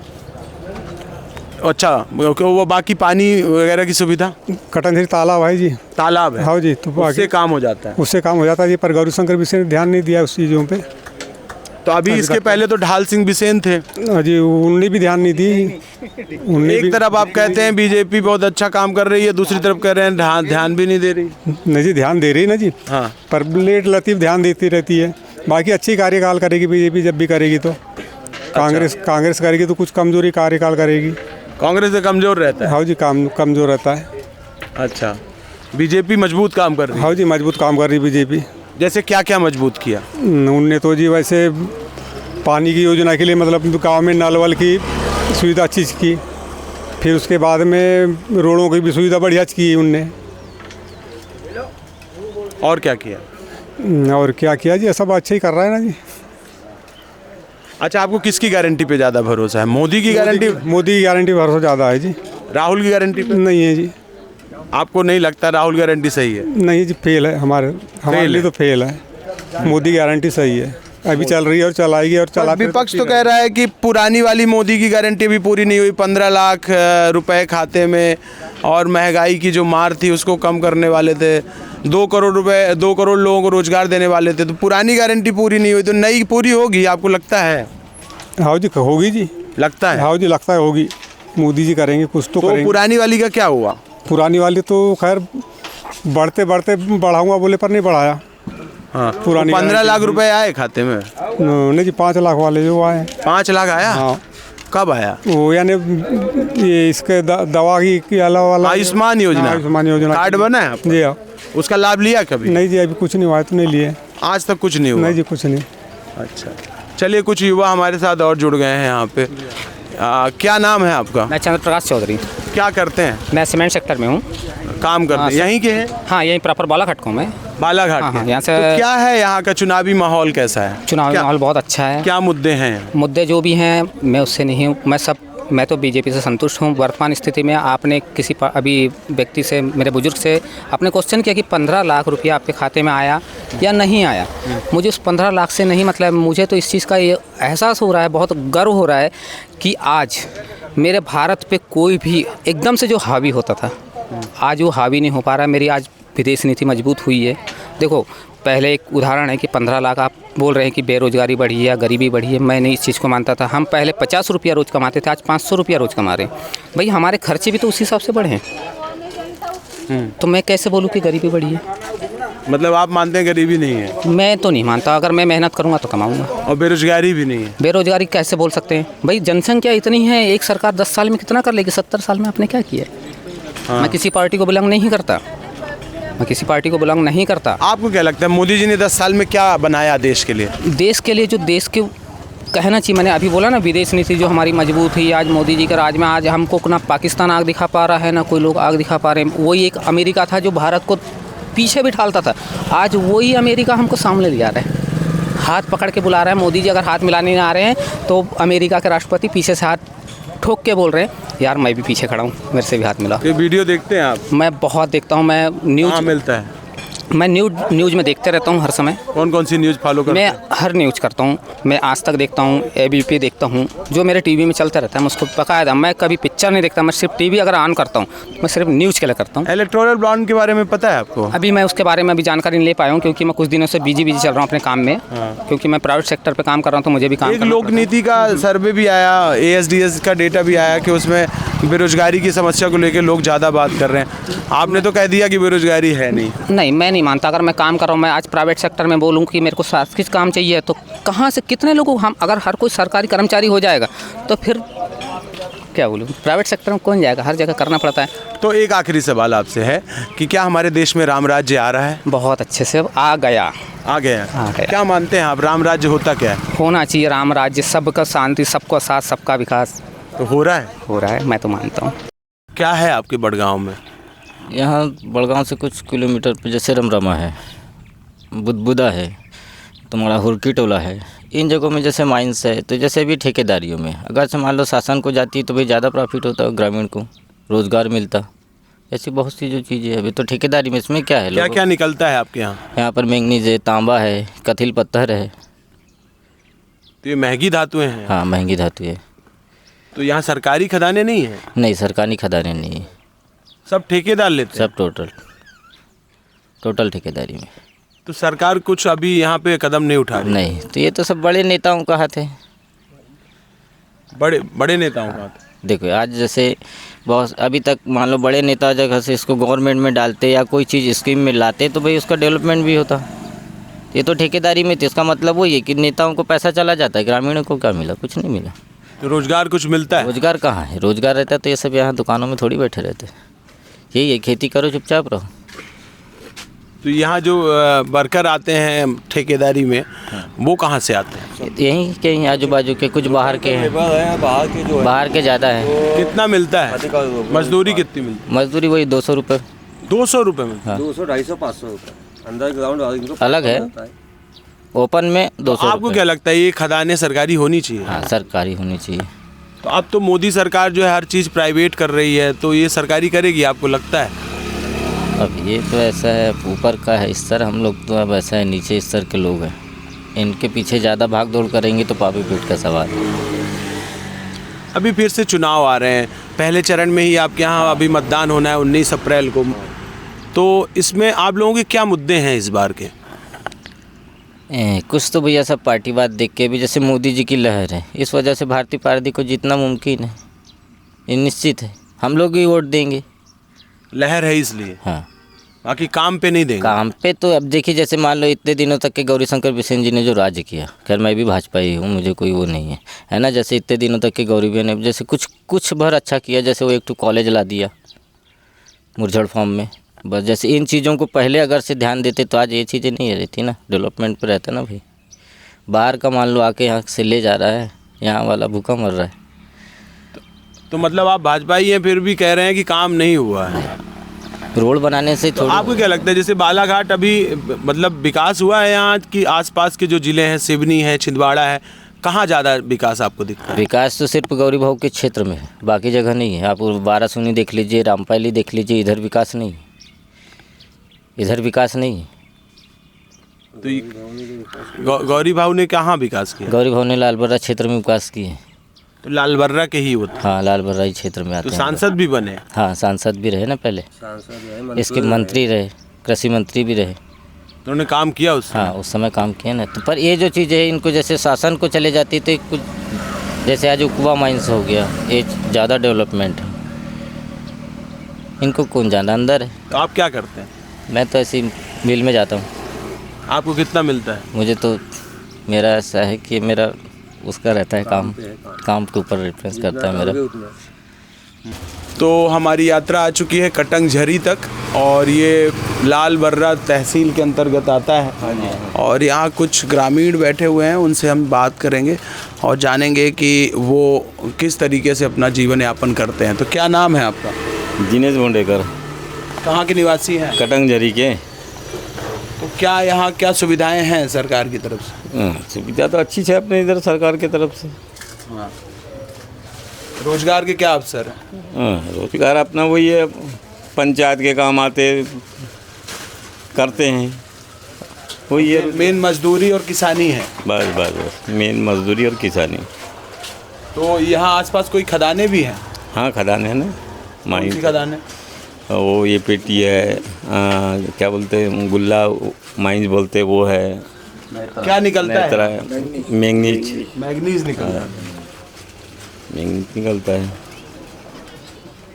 Speaker 3: अच्छा, वो बाकी पानी वगैरह की सुविधा?
Speaker 9: कटनझरी तालाब है जी।
Speaker 3: तालाब है?
Speaker 9: हाँ जी, तो
Speaker 3: उससे काम हो जाता है?
Speaker 9: उससे काम हो जाता है जी, पर गौरीशंकर बिसेन ने ध्यान नहीं दिया उस चीज़ों पे।
Speaker 3: तो अभी इसके पहले तो ढाल सिंह बिसेन थे
Speaker 9: जी, उन्होंने भी ध्यान नहीं दी।
Speaker 3: एक तरफ आप कहते हैं बीजेपी बहुत अच्छा काम कर रही है, दूसरी तरफ कह रहे हैं ध्यान भी नहीं दे रही।
Speaker 9: नहीं जी, ध्यान दे रही है ना जी।
Speaker 3: हाँ,
Speaker 9: पर लेट लतीफ़ ध्यान देती रहती है। बाकी अच्छी कार्यकाल करेगी बीजेपी, जब भी करेगी तो। कांग्रेस करेगी तो कुछ कमजोरी कार्यकाल करेगी।
Speaker 3: कांग्रेस से कमजोर रहता है?
Speaker 9: हाँ जी, कमजोर रहता है।
Speaker 3: अच्छा, बीजेपी मजबूत काम कर रही है?
Speaker 9: हाँ जी, मजबूत काम कर रही है बीजेपी।
Speaker 3: जैसे क्या क्या मजबूत किया
Speaker 9: उनने? तो जी वैसे पानी की योजना के लिए मतलब गांव में नल वल की सुविधा अच्छी की, फिर उसके बाद में रोडों की भी सुविधा बढ़िया की उनने।
Speaker 3: और क्या किया?
Speaker 9: और क्या किया जी, सब अच्छा ही कर रहा है ना जी।
Speaker 3: अच्छा, आपको किसकी गारंटी पे ज़्यादा भरोसा है? मोदी की गारंटी?
Speaker 9: मोदी की गारंटी भरोसा ज़्यादा है जी।
Speaker 3: राहुल की गारंटी पे
Speaker 9: नहीं है जी।
Speaker 3: आपको नहीं लगता राहुल गारंटी सही है?
Speaker 9: नहीं जी, फेल है हमारे लिए तो फेल है। मोदी गारंटी सही है, अभी चल रही है और चलाएगी और चला।
Speaker 3: विपक्ष तो कह रहा है कि पुरानी वाली मोदी की गारंटी भी पूरी नहीं हुई, 15 लाख रुपए खाते में, और महंगाई की जो मार थी उसको कम करने वाले थे, 2 करोड़ रुपए 2 करोड़ लोगों को रोजगार देने वाले थे। तो पुरानी गारंटी पूरी नहीं हुई, तो नई पूरी होगी आपको लगता है?
Speaker 9: हाँ जी, होगी जी,
Speaker 3: लगता है।
Speaker 9: हाँ जी, लगता है होगी। मोदी जी करेंगे कुछ तो करेंगे।
Speaker 3: पुरानी वाली का क्या हुआ?
Speaker 9: पुरानी वाली तो खैर बढ़ते बढ़ते बढ़ाऊंगा बोले पर नहीं बढ़ाया।
Speaker 3: हाँ,
Speaker 9: पुरानी
Speaker 3: 15 लाख रुपए आए खाते में?
Speaker 9: नहीं जी, 5 लाख वाले जो आए।
Speaker 3: 5 लाख आया?
Speaker 9: हाँ।
Speaker 3: कब आया?
Speaker 9: वो यानी ये इसके दवा की अलावा
Speaker 3: आयुष्मान योजना?
Speaker 9: आयुष्मान योजना
Speaker 3: कार्ड बना है आपका?
Speaker 9: जी हाँ।
Speaker 3: उसका लाभ लिया कभी?
Speaker 9: नहीं जी, अभी कुछ नहीं हुआ, तो नहीं लिए
Speaker 3: आज तक। कुछ नहीं हुआ?
Speaker 9: नहीं जी, कुछ नहीं।
Speaker 3: अच्छा, चलिए, कुछ युवा हमारे साथ और जुड़ गए हैं यहाँ पे। क्या नाम है आपका?
Speaker 10: मैं चंद्र प्रकाश चौधरी।
Speaker 3: क्या करते हैं?
Speaker 10: मैं सीमेंट सेक्टर में हूँ,
Speaker 3: काम करते हैं? यहीं के हैं?
Speaker 10: हाँ, यहीं प्रॉपर बालाघाट को मैं।
Speaker 3: बालाघाट
Speaker 10: हाँ,
Speaker 3: के?
Speaker 10: यहाँ से।
Speaker 3: तो क्या है यहाँ का चुनावी माहौल, कैसा है?
Speaker 10: चुनावी माहौल बहुत अच्छा है।
Speaker 3: क्या मुद्दे हैं?
Speaker 10: मुद्दे जो भी हैं मैं उससे नहीं हूँ, मैं तो बीजेपी से संतुष्ट हूँ। वर्तमान स्थिति में आपने किसी अभी व्यक्ति से, मेरे बुजुर्ग से आपने क्वेश्चन किया कि 15 लाख रुपया आपके खाते में आया या नहीं आया। मुझे उस 15 लाख से नहीं मतलब, मुझे तो इस चीज़ का ये एहसास हो रहा है, बहुत गर्व हो रहा है कि आज मेरे भारत पे कोई भी एकदम से जो हावी होता था, आज वो हावी नहीं हो पा रहा है। मेरी आज विदेश नीति मजबूत हुई है। देखो, पहले एक उदाहरण है कि 15 लाख आप बोल रहे हैं कि बेरोज़गारी बढ़ी है या गरीबी बढ़ी है, मैं नहीं इस चीज़ को मानता था। हम पहले 50 रुपया रोज़ कमाते थे, आज 500 रुपया रोज़ कमा रहे हैं। भाई, हमारे खर्चे भी तो उसी हिसाब से बढ़े हैं। तो मैं कैसे बोलूँ कि गरीबी बढ़ी है?
Speaker 3: मतलब आप मानते हैं गरीबी नहीं है?
Speaker 10: मैं तो नहीं मानता। अगर मैं मेहनत करूँगा तो कमाऊँगा।
Speaker 3: और बेरोजगारी भी नहीं है?
Speaker 10: बेरोजगारी कैसे बोल सकते हैं भाई? जनसंख्या इतनी है, एक सरकार 10 साल में कितना कर लेगी? 70 साल में आपने क्या किया है? हाँ। मैं किसी पार्टी को बिलोंग नहीं करता, मैं किसी पार्टी को बिलोंग नहीं करता।
Speaker 3: आपको क्या लगता है मोदी जी ने 10 साल में क्या बनाया देश के लिए?
Speaker 10: देश के लिए जो देश के कहना चाहिए, मैंने अभी बोला ना, विदेश नीति जो हमारी मजबूत हुई आज मोदी जी के राज में। आज हमको ना पाकिस्तान आग दिखा पा रहा है, ना कोई लोग आग दिखा पा रहे हैं। वही एक अमेरिका था जो भारत को पीछे बिठालता था, आज वही अमेरिका हमको सामने ले आ रहा है, हाथ पकड़ के बुला रहा है। मोदी जी अगर हाथ मिलाने नहीं आ रहे हैं तो अमेरिका के राष्ट्रपति पीछे से हाथ ठोक के बोल रहे हैं, यार मैं भी पीछे खड़ा हूँ, मेरे से भी हाथ मिला।
Speaker 3: ये वीडियो देखते हैं आप?
Speaker 10: मैं बहुत देखता हूँ। मैं न्यूज़
Speaker 3: मिलता है
Speaker 10: मैं न्यूज़ में देखते रहता हूँ हर समय।
Speaker 3: कौन कौन सी न्यूज़ फॉलो करते
Speaker 10: मैं
Speaker 3: हैं?
Speaker 10: हर न्यूज़ करता हूँ। मैं आज तक देखता हूँ, ABP देखता हूँ, जो मेरे टीवी में चलता रहता है मैं उसको बकायदा। मैं कभी पिक्चर नहीं देखता, मैं सिर्फ टीवी अगर ऑन करता हूँ मैं सिर्फ न्यूज़ के लिए करता हूँ।
Speaker 3: इलेक्टोरल बॉन्ड के बारे में पता है आपको?
Speaker 10: अभी मैं उसके बारे में अभी जानकारी नहीं ले पाया हूँ, क्योंकि मैं कुछ दिनों से बिजी चल रहा हूँ अपने काम में। क्योंकि मैं प्राइवेट सेक्टर पे काम कर रहा हूँ तो मुझे भी काम
Speaker 3: एक
Speaker 10: करना
Speaker 3: लोक नीति का सर्वे भी आया, ASDS का डेटा भी आया कि उसमें बेरोजगारी की समस्या को लेकर लोग ज़्यादा बात कर रहे हैं। आपने तो कह दिया कि बेरोजगारी है नहीं।
Speaker 10: नहीं, मैं नहीं मानता। अगर मैं काम कर रहा हूँ, मैं आज प्राइवेट सेक्टर में बोलूँ कि मेरे को शासकीय काम चाहिए, तो कहाँ से कितने लोगों, हम अगर हर कोई सरकारी कर्मचारी हो जाएगा तो फिर क्या बोलूँ, प्राइवेट सेक्टर में कौन जाएगा, हर जगह करना पड़ता है।
Speaker 3: तो एक आखिरी सवाल आपसे है कि क्या हमारे देश में राम राज्य आ रहा है?
Speaker 10: बहुत अच्छे से आ गया।
Speaker 3: आ गया। क्या मानते हैं आप, राम राज्य होता क्या है?
Speaker 10: होना चाहिए राम राज्य, सबका शांति, सबका साथ, सबका विकास।
Speaker 3: तो हो रहा है?
Speaker 10: हो रहा है, मैं तो मानता हूँ।
Speaker 3: क्या है आपके बड़गांव में?
Speaker 7: यहाँ बड़गांव से कुछ किलोमीटर पे जैसे रमरमा है, बुदबुदा है, तुम्हारा हुरकी टोला है, इन जगहों में जैसे माइंस है। तो जैसे भी ठेकेदारियों में अगर से मान लो शासन को जाती है तो भाई ज़्यादा प्रॉफिट होता है, ग्रामीण को रोज़गार मिलता। ऐसी बहुत सी जो चीज़ें हैं। अभी तो ठेकेदारी में इसमें क्या है,
Speaker 3: क्या क्या निकलता है आपके यहाँ?
Speaker 7: यहाँ पर मैंगनीज है, तांबा है, कथिल पत्थर है।
Speaker 3: तो ये महंगी धातुएं हैं?
Speaker 7: हाँ, महंगी धातु है।
Speaker 3: तो यहाँ सरकारी खदानें नहीं है?
Speaker 7: नहीं, सरकारी खदानें नहीं है,
Speaker 3: सब ठेकेदार लेते हैं?
Speaker 7: सब टोटल ठेकेदारी में।
Speaker 3: तो सरकार कुछ अभी यहाँ पे कदम नहीं उठा रही?
Speaker 7: नहीं, तो ये तो सब बड़े नेताओं का हाथ है।
Speaker 3: बड़े नेताओं का हाथ?
Speaker 7: देखो आज जैसे बहुत अभी तक मान लो बड़े नेता जगह से इसको गवर्नमेंट में डालते या कोई चीज़ स्कीम में लाते तो भाई उसका डेवलपमेंट भी होता। ये तो ठेकेदारी में थी, इसका मतलब वही है कि नेताओं को पैसा चला जाता है, ग्रामीणों को क्या मिला? कुछ नहीं मिला।
Speaker 3: तो रोजगार कुछ मिलता है?
Speaker 7: रोजगार कहाँ है? रोजगार रहता तो ये सब यहाँ दुकानों में थोड़ी बैठे रहते। यही है, खेती करो, चुपचाप रहो।
Speaker 3: तो यहाँ जो वर्कर आते हैं ठेकेदारी में, वो कहाँ से आते हैं?
Speaker 7: यहीं के आजू बाजू के, कुछ बाहर के हैं, बाहर के ज़्यादा है।
Speaker 3: कितना मिलता है मजदूरी? कितनी मिलती है?
Speaker 7: मजदूरी वही 200 रुपये।
Speaker 3: 200 रुपये में?
Speaker 7: हाँ।
Speaker 6: 200, 250, 500 रुपये अंडरग्राउंड
Speaker 7: अलग है, ओपन में 200।
Speaker 3: आपको क्या लगता है ये खदानें सरकारी होनी चाहिए?
Speaker 7: हाँ, सरकारी होनी चाहिए।
Speaker 3: तो अब तो मोदी सरकार जो है हर चीज़ प्राइवेट कर रही है, तो ये सरकारी करेगी आपको लगता है?
Speaker 7: अब ये तो ऐसा है, ऊपर का है स्तर, हम लोग तो अब ऐसा है नीचे स्तर के लोग हैं। इनके पीछे ज़्यादा भाग दौड़ करेंगे तो पापी पेट का सवाल।
Speaker 3: अभी फिर से चुनाव आ रहे हैं, पहले चरण में ही आपके यहाँ अभी मतदान होना है 19 अप्रैल को। तो इसमें आप लोगों के क्या मुद्दे हैं इस बार के?
Speaker 7: कुछ तो भैया सब पार्टीवाद देख के भी, जैसे मोदी जी की लहर है, इस वजह से भारतीय पार्टी को जितना मुमकिन है ये निश्चित है हम लोग ही वोट देंगे।
Speaker 3: लहर है इसलिए?
Speaker 7: हाँ,
Speaker 3: बाकी काम पे नहीं देंगे?
Speaker 7: काम पे तो अब देखिए, जैसे मान लो इतने दिनों तक के गौरीशंकर बिसेन जी ने जो राज्य किया, खैर मैं भी भाजपा ही हूँ, मुझे कोई वो नहीं है ना। जैसे इतने दिनों तक के गौरी बहन ने जैसे कुछ भर अच्छा किया, जैसे वो एक तो कॉलेज ला दिया मुरझड़ फॉर्म में, बस जैसे इन चीज़ों को पहले अगर से ध्यान देते तो आज ये चीज़ें नहीं रहती ना, डेवलपमेंट पर रहता ना भाई। बाहर का मान लो आके यहाँ से ले जा रहा है, यहाँ वाला भूखा मर रहा है।
Speaker 3: तो मतलब आप भाजपा ही हैं, फिर भी कह रहे हैं कि काम नहीं हुआ है?
Speaker 7: रोड बनाने से
Speaker 3: तो
Speaker 7: थोड़ा।
Speaker 3: आपको क्या लगता है जैसे बालाघाट अभी मतलब विकास हुआ है यहाँ की? आसपास के जो ज़िले हैं, सिवनी है, छिंदवाड़ा है, कहाँ ज़्यादा विकास आपको दिखता है?
Speaker 7: विकास तो सिर्फ गौरी भाव के क्षेत्र में है, बाकी जगह नहीं है। आप बारासूनी देख लीजिए, रामपाली देख लीजिए, इधर विकास नहीं है, इधर विकास नहीं है।
Speaker 3: तो गौरी भाव ने कहाँ विकास किया?
Speaker 7: गौरी भाव ने लालबर्रा क्षेत्र में विकास किए।
Speaker 3: तो लालबर्रा के ही होते?
Speaker 7: हाँ, लालबर्रा ही क्षेत्र में आते
Speaker 3: तो
Speaker 7: हैं।
Speaker 3: सांसद भी बने?
Speaker 7: हाँ, सांसद भी रहे ना पहले, इसके मंत्री रहे, कृषि मंत्री भी रहे।
Speaker 3: तो उन्होंने काम किया उस समय?
Speaker 7: हाँ, उस समय काम किया ना। तो पर ये जो चीज़ है, इनको जैसे शासन को चले जाती तो कुछ, जैसे आज उकवा माइंस हो गया, ये ज़्यादा डेवलपमेंट है, इनको कौन जाना अंदर है।
Speaker 3: तो आप क्या करते हैं?
Speaker 7: मैं तो ऐसी मिल में जाता हूँ। आपको
Speaker 3: कितना मिलता है?
Speaker 7: मुझे तो मेरा ऐसा है कि मेरा उसका रहता है काम के ऊपर रेफरेंस करता है मेरा।
Speaker 3: तो हमारी यात्रा आ चुकी है कटंग झरी तक, और ये लालबर्रा तहसील के अंतर्गत आता है। और यहाँ कुछ ग्रामीण बैठे हुए हैं, उनसे हम बात करेंगे और जानेंगे कि वो किस तरीके से अपना जीवन यापन करते हैं। तो क्या नाम है आपका?
Speaker 11: दिनेश भोंडेकर।
Speaker 3: कहाँ के निवासी हैं?
Speaker 11: कटंग झरी के।
Speaker 3: तो क्या यहाँ क्या सुविधाएं हैं सरकार की तरफ से?
Speaker 11: सुविधा तो अच्छी है अपने इधर सरकार की तरफ से।
Speaker 3: हाँ। रोजगार के क्या अवसर हैं?
Speaker 11: रोजगार अपना वही है, पंचायत के काम आते, करते हैं वही है।
Speaker 3: मेन मजदूरी और किसानी है।
Speaker 11: बस बस बस मेन मजदूरी और किसानी।
Speaker 3: तो यहाँ आसपास कोई खदानें भी हैं?
Speaker 11: हाँ खदान है ना,
Speaker 3: कौन
Speaker 11: माइन
Speaker 3: सी खदान है?
Speaker 11: वो ये पेटी है, क्या बोलते हैं गुल्ला माइंस बोलते हैं, वो है।
Speaker 3: क्या निकलता है?
Speaker 11: मैंगनीज।
Speaker 3: मैग्नीज निकलता है।
Speaker 11: मैंगनीज निकलता है।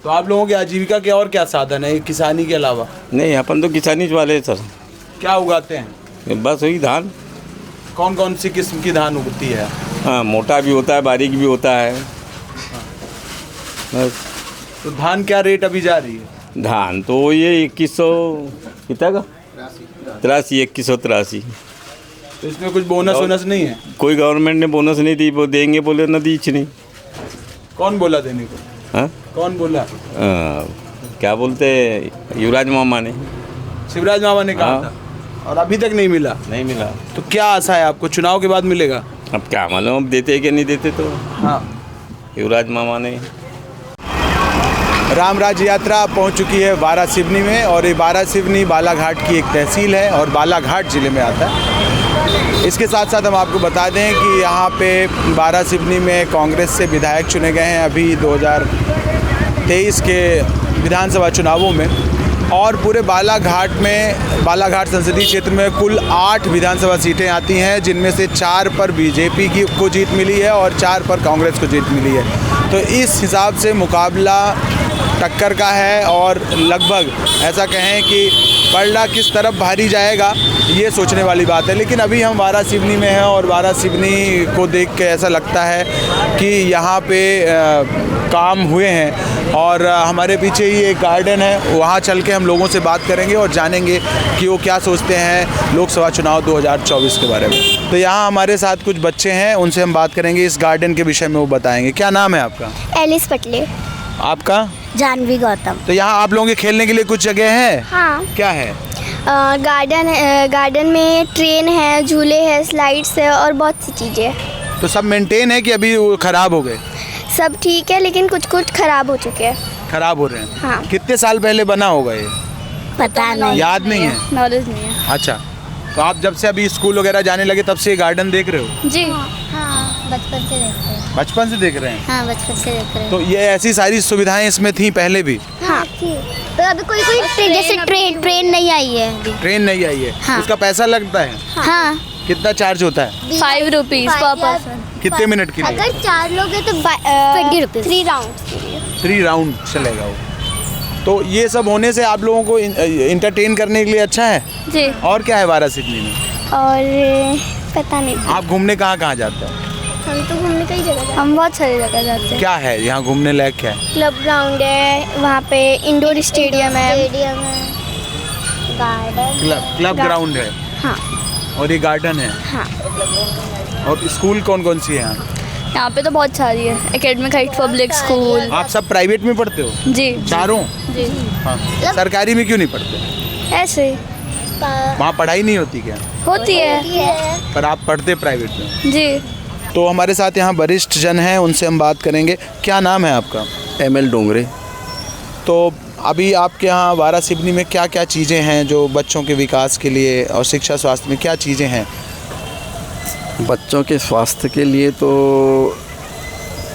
Speaker 3: तो आप लोगों की आजीविका के और क्या साधन है किसानी के अलावा?
Speaker 11: नहीं अपन तो किसानी वाले हैं सर।
Speaker 3: क्या उगाते हैं?
Speaker 11: बस वही धान।
Speaker 3: कौन कौन सी किस्म की धान उगती है?
Speaker 11: हाँ मोटा भी होता है, बारीक भी होता है। बस।
Speaker 3: तो धान क्या रेट अभी जा रही है?
Speaker 11: धान तो ये 2100 कितना का 83, 2183।
Speaker 3: तो इसमें कुछ बोनस वोनस नहीं है?
Speaker 11: कोई गवर्नमेंट ने बोनस नहीं दी, वो देंगे बोले ना दी नहीं।
Speaker 3: कौन बोला देने को?
Speaker 11: हाँ
Speaker 3: कौन बोला?
Speaker 11: क्या बोलते युवराज मामा ने।
Speaker 3: शिवराज मामा ने कहा था और अभी तक नहीं मिला?
Speaker 11: नहीं मिला।
Speaker 3: तो क्या आशा है आपको, चुनाव के बाद मिलेगा?
Speaker 11: अब क्या मालूम अब देते कि नहीं देते। तो
Speaker 3: हाँ
Speaker 11: युवराज मामा ने।
Speaker 3: रामराज यात्रा पहुंच चुकी है बारा सिवनी में, और ये बारा सिवनी बालाघाट की एक तहसील है और बालाघाट ज़िले में आता है। इसके साथ साथ हम आपको बता दें कि यहाँ पे बारा सिवनी में कांग्रेस से विधायक चुने गए हैं अभी 2023 के विधानसभा चुनावों में, और पूरे बालाघाट संसदीय क्षेत्र में कुल 8 विधानसभा सीटें आती हैं, जिनमें से 4 पर बीजेपी को जीत मिली है और 4 पर कांग्रेस को जीत मिली है। तो इस हिसाब से मुकाबला टक्कर का है, और लगभग ऐसा कहें कि पलड़ा किस तरफ भारी जाएगा ये सोचने वाली बात है। लेकिन अभी हम बारा सिवनी में हैं और बारा सिवनी को देख के ऐसा लगता है कि यहाँ पे काम हुए हैं, और हमारे पीछे ही एक गार्डन है, वहाँ चल के हम लोगों से बात करेंगे और जानेंगे कि वो क्या सोचते हैं लोकसभा चुनाव 2024 के बारे में। तो यहाँ हमारे साथ कुछ बच्चे हैं, उनसे हम बात करेंगे इस गार्डन के विषय में, वो बताएंगे। क्या नाम है आपका?
Speaker 12: एलिस पटले।
Speaker 3: आपका?
Speaker 12: जानवी गौतम।
Speaker 3: तो यहाँ आप लोगों के खेलने के लिए कुछ जगह है?
Speaker 12: हाँ।
Speaker 3: क्या है?
Speaker 12: गार्डन में ट्रेन है, झूले हैं, स्लाइड्स है और बहुत सी चीज़ें।
Speaker 3: तो सब मेंटेन है कि अभी वो खराब हो गए?
Speaker 12: सब ठीक है, लेकिन कुछ कुछ खराब हो चुके हैं।
Speaker 3: खराब हो रहे हैं?
Speaker 12: हाँ।
Speaker 3: कितने साल पहले बना होगा ये?
Speaker 12: पता नहीं,
Speaker 3: याद नहीं है?
Speaker 12: नॉलेज नहीं है।
Speaker 3: अच्छा, तो आप जब से अभी स्कूल वगैरह जाने लगे तब से ये गार्डन देख रहे हो?
Speaker 12: जी हाँ, बचपन से देख रहे हैं।
Speaker 3: बचपन से देख रहे हैं?
Speaker 12: हाँ, बचपन से देख रहे हैं।
Speaker 3: तो ये ऐसी सारी सुविधाएं इसमें थी पहले भी?
Speaker 12: हाँ, तो अभी कोई जैसे ट्रेन नहीं आई है अभी।
Speaker 3: ट्रेन नहीं आई है?
Speaker 12: हाँ।
Speaker 3: उसका पैसा लगता है?
Speaker 12: हाँ।
Speaker 3: कितना चार्ज होता है?
Speaker 12: 5 रुपीज़ पर पर्सन।
Speaker 3: कितने मिनट के लिए?
Speaker 12: अगर 4 लोग हैं तो 20 रुपीज़। 3 राउंड।
Speaker 3: 3 राउंड चलेगा वो। तो ये सब होने से आप लोगों को इंटरटेन करने के लिए अच्छा है?
Speaker 12: जी।
Speaker 3: और क्या है बारा सिवनी में?
Speaker 12: और पता नहीं।
Speaker 3: आप घूमने कहाँ कहाँ जाते हैं?
Speaker 12: हम तो घूमने कई जगह जाते हैं। हम बहुत सारी जगह जाते हैं।
Speaker 3: क्या है यहाँ घूमने लायक? क्या है?
Speaker 12: क्लब ग्राउंड है, वहाँ पे इंडोर स्टेडियम है, गार्डन।
Speaker 3: क्लब ग्राउंड है?
Speaker 12: हाँ।
Speaker 3: और ये गार्डन है?
Speaker 12: हाँ।
Speaker 3: और स्कूल कौन कौन सी है यहाँ?
Speaker 12: यहाँ पे तो बहुत सारी है। Academic height public school.
Speaker 3: आप सब प्राइवेट में पढ़ते हो?
Speaker 12: जी।
Speaker 3: चारों?
Speaker 12: जी।
Speaker 3: हाँ। सरकारी में क्यों नहीं पढ़ते?
Speaker 12: ऐसे
Speaker 3: वहाँ पढ़ाई नहीं होती क्या?
Speaker 12: होती है,
Speaker 3: पर आप पढ़ते प्राइवेट में?
Speaker 12: जी।
Speaker 3: तो हमारे साथ यहाँ वरिष्ठ जन हैं, उनसे हम बात करेंगे। क्या नाम है आपका?
Speaker 13: ML डोंगरे।
Speaker 3: तो अभी आपके यहाँ बारा सिवनी में क्या क्या चीज़ें हैं जो बच्चों के विकास के लिए और शिक्षा स्वास्थ्य में क्या चीज़ें हैं?
Speaker 13: बच्चों के स्वास्थ्य के लिए तो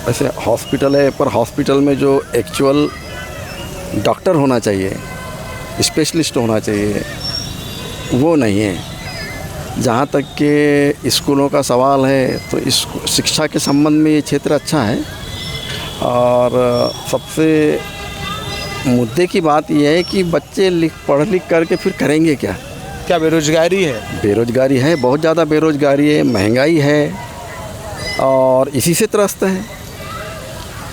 Speaker 13: ऐसे हॉस्पिटल है, पर हॉस्पिटल में जो एक्चुअल डॉक्टर होना चाहिए, स्पेशलिस्ट होना चाहिए, वो नहीं है। जहाँ तक के स्कूलों का सवाल है तो इस शिक्षा के संबंध में ये क्षेत्र अच्छा है, और सबसे मुद्दे की बात यह है कि बच्चे पढ़ लिख करके फिर करेंगे क्या?
Speaker 3: क्या बेरोजगारी है?
Speaker 13: बेरोजगारी है, बहुत ज़्यादा बेरोजगारी है, महंगाई है, और इसी से त्रस्त है।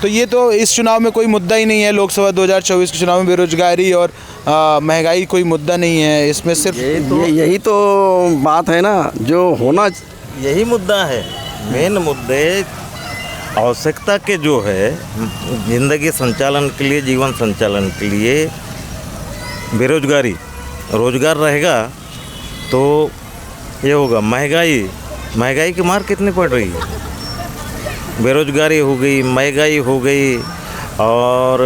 Speaker 3: तो ये तो इस चुनाव में कोई मुद्दा ही नहीं है। लोकसभा 2024 के चुनाव में बेरोजगारी और महंगाई कोई मुद्दा नहीं है, इसमें सिर्फ
Speaker 13: यही तो बात है ना जो होना।
Speaker 14: यही मुद्दा है। मेन मुद्दे आवश्यकता के जो है ज़िंदगी संचालन के लिए, जीवन संचालन के लिए बेरोजगारी। रोजगार रहेगा तो ये होगा। महंगाई की मार कितनी पड़ रही है? बेरोजगारी हो गई, महंगाई हो गई, और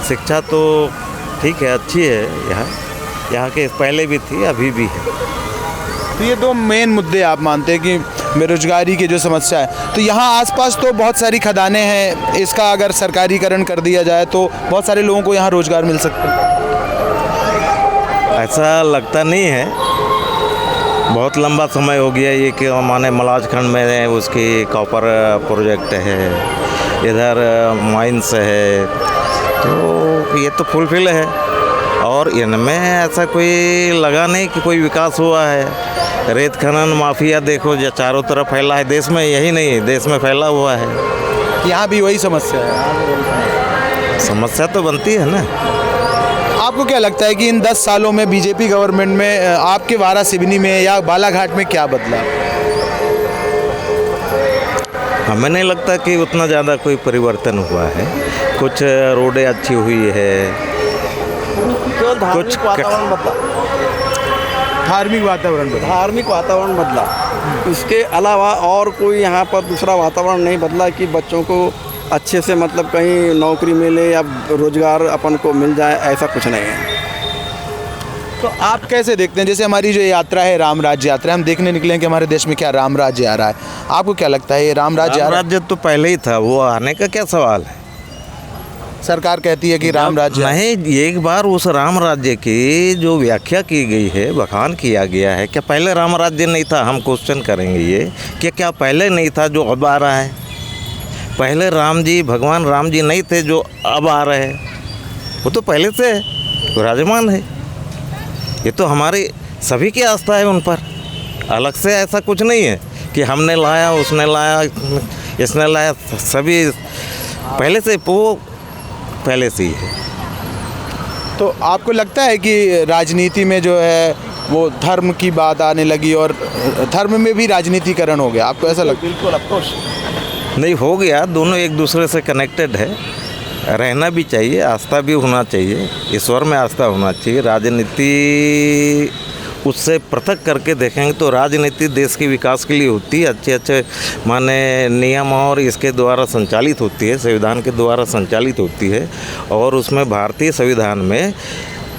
Speaker 14: शिक्षा तो ठीक है, अच्छी है यहाँ, यहाँ के पहले भी थी, अभी भी है।
Speaker 3: तो ये दो मेन मुद्दे आप मानते हैं कि बेरोजगारी की जो समस्या है। तो यहाँ आसपास तो बहुत सारी खदानें हैं, इसका अगर सरकारीकरण कर दिया जाए तो बहुत सारे लोगों को यहाँ रोजगार मिल सकता है।
Speaker 14: ऐसा लगता नहीं है, बहुत लंबा समय हो गया ये कि माने मलाजखंड में उसकी कॉपर प्रोजेक्ट है, इधर माइंस है, तो ये तो फुलफिल है और इनमें ऐसा कोई लगा नहीं कि कोई विकास हुआ है। रेत खनन माफिया देखो जो चारों तरफ फैला है, देश में यही नहीं है, देश में फैला हुआ है।
Speaker 3: यहाँ भी वही समस्या है।
Speaker 14: समस्या तो बनती है ना।
Speaker 3: आपको क्या लगता है कि इन 10 सालों में बीजेपी गवर्नमेंट में आपके वारा सिवनी में या बालाघाट में क्या बदला?
Speaker 14: हमें नहीं लगता कि उतना ज़्यादा कोई परिवर्तन हुआ है। कुछ रोडें अच्छी कुछ
Speaker 3: धार्मिक वातावरण बदला।
Speaker 13: इसके अलावा और कोई यहाँ पर दूसरा वातावरण नहीं बदला कि बच्चों को अच्छे से मतलब कहीं नौकरी मिले या रोजगार अपन को मिल जाए, ऐसा कुछ नहीं है।
Speaker 3: तो आप कैसे देखते हैं, जैसे हमारी जो यात्रा है राम राज्य यात्रा, हम देखने निकले हैं कि हमारे देश में क्या राम राज्य आ रहा है, आपको क्या लगता है ये राम राज्य
Speaker 14: तो पहले ही था, वो आने का क्या सवाल है?
Speaker 3: सरकार कहती है कि राम राज्य
Speaker 14: नहीं, एक बार उस राम राज्य की जो व्याख्या की गई है, बखान किया गया है, क्या पहले राम राज्य नहीं था? हम क्वेश्चन करेंगे ये कि क्या पहले नहीं था जो अब आ रहा है? पहले राम जी, भगवान राम जी नहीं थे जो अब आ रहे हैं? वो तो पहले से विराजमान है। ये तो हमारी सभी की आस्था है उन पर, अलग से ऐसा कुछ नहीं है कि हमने लाया, उसने लाया, इसने लाया, सभी पहले से वो पहले से ही है।
Speaker 3: तो आपको लगता है कि राजनीति में जो है वो धर्म की बात आने लगी और धर्म में भी राजनीतिकरण हो गया, आपको ऐसा लगता है?
Speaker 13: बिल्कुल, अफकोर्स
Speaker 14: नहीं हो गया, दोनों एक दूसरे से कनेक्टेड है, रहना भी चाहिए, आस्था भी होना चाहिए, ईश्वर में आस्था होना चाहिए। राजनीति उससे पृथक करके देखेंगे तो राजनीति देश के विकास के लिए होती है, अच्छे अच्छे माने नियम और इसके द्वारा संचालित होती है, संविधान के द्वारा संचालित होती है। और उसमें भारतीय संविधान में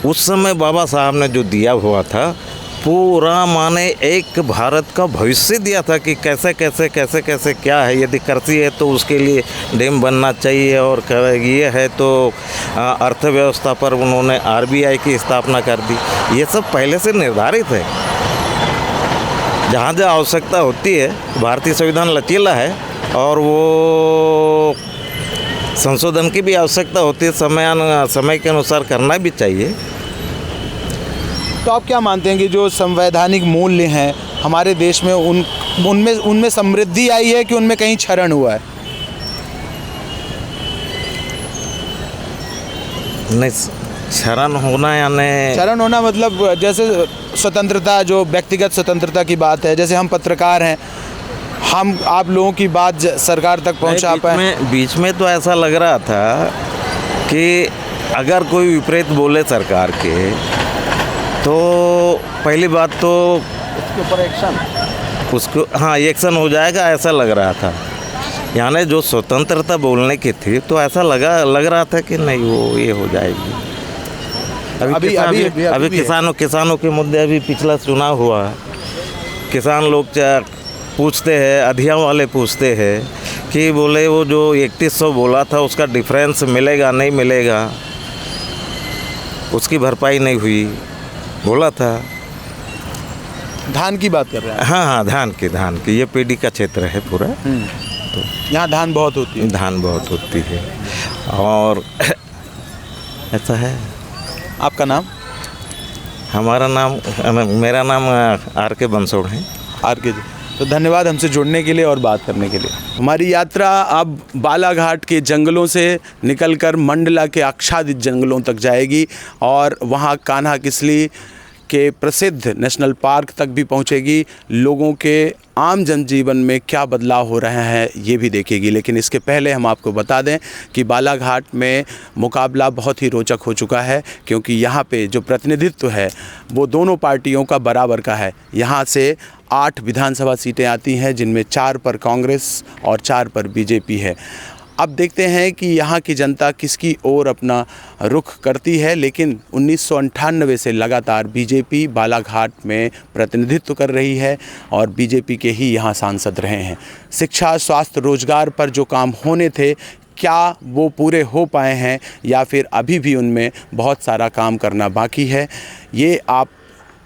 Speaker 14: उस समय बाबा साहब ने जो दिया हुआ था पूरा माने एक भारत का भविष्य दिया था कि कैसे कैसे कैसे कैसे क्या है, यदि कृषि है तो उसके लिए डैम बनना चाहिए, और ये है तो अर्थव्यवस्था पर उन्होंने आरबीआई की स्थापना कर दी। ये सब पहले से निर्धारित है, जहाँ जहाँ आवश्यकता होती है। भारतीय संविधान लचीला है और वो संशोधन की भी आवश्यकता होती है, समय के अनुसार करना भी चाहिए।
Speaker 3: तो आप क्या मानते हैं कि जो संवैधानिक मूल्य हैं हमारे देश में उनमें समृद्धि आई है कि उनमें कहीं क्षरण हुआ है?
Speaker 14: नहीं, क्षरण होना यानी
Speaker 3: क्षरण होना मतलब जैसे स्वतंत्रता, जो व्यक्तिगत स्वतंत्रता की बात है, जैसे हम पत्रकार हैं, हम आप लोगों की बात सरकार तक पहुंचा पाए।
Speaker 14: बीच में तो ऐसा लग रहा था कि अगर कोई विपरीत बोले सरकार के तो पहली बात तो
Speaker 13: उसके ऊपर
Speaker 14: उसको एक्शन हो जाएगा, ऐसा लग रहा था। यानी जो स्वतंत्रता बोलने की थी तो ऐसा लग रहा था कि नहीं वो ये हो जाएगी। अभी किसानों के मुद्दे, अभी पिछला चुनाव हुआ, किसान लोग पूछते हैं, अधिया वाले पूछते हैं कि बोले वो जो 3100 बोला था उसका डिफरेंस मिलेगा नहीं मिलेगा, उसकी भरपाई नहीं हुई बोला था।
Speaker 3: धान की बात कर रहे हैं?
Speaker 14: हाँ, धान की ये पेड़ी का क्षेत्र है पूरा,
Speaker 3: तो यहाँ धान बहुत होती है।
Speaker 14: धान बहुत होती है और ऐसा है।
Speaker 3: आपका नाम?
Speaker 14: मेरा नाम आर के बंसोड़ है।
Speaker 3: आर के जी, तो धन्यवाद हमसे जुड़ने के लिए और बात करने के लिए। हमारी यात्रा अब बालाघाट के जंगलों से निकलकर मंडला के आच्छादित जंगलों तक जाएगी और वहाँ कान्हा किसली के प्रसिद्ध नेशनल पार्क तक भी पहुँचेगी। लोगों के आम जनजीवन में क्या बदलाव हो रहे हैं ये भी देखेगी। लेकिन इसके पहले हम आपको बता दें कि बालाघाट में मुकाबला बहुत ही रोचक हो चुका है, क्योंकि यहाँ पे जो प्रतिनिधित्व है वो दोनों पार्टियों का बराबर का है। यहाँ से 8 विधानसभा सीटें आती हैं, जिनमें 4 पर कांग्रेस और 4 पर बीजेपी है। अब देखते हैं कि यहाँ की जनता किसकी ओर अपना रुख करती है, लेकिन 1998 से लगातार बीजेपी बालाघाट में प्रतिनिधित्व कर रही है और बीजेपी के ही यहाँ सांसद रहे हैं। शिक्षा, स्वास्थ्य, रोजगार पर जो काम होने थे, क्या वो पूरे हो पाए हैं या फिर अभी भी उनमें बहुत सारा काम करना बाकी है, ये आप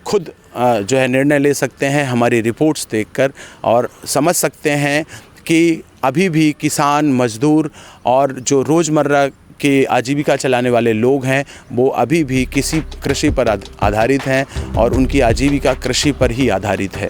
Speaker 3: खुद जो है निर्णय ले सकते हैं हमारी रिपोर्ट्स देखकर और समझ सकते हैं कि अभी भी किसान, मजदूर और जो रोज़मर्रा के आजीविका चलाने वाले लोग हैं वो अभी भी किसी कृषि पर आधारित हैं और उनकी आजीविका कृषि पर ही आधारित है।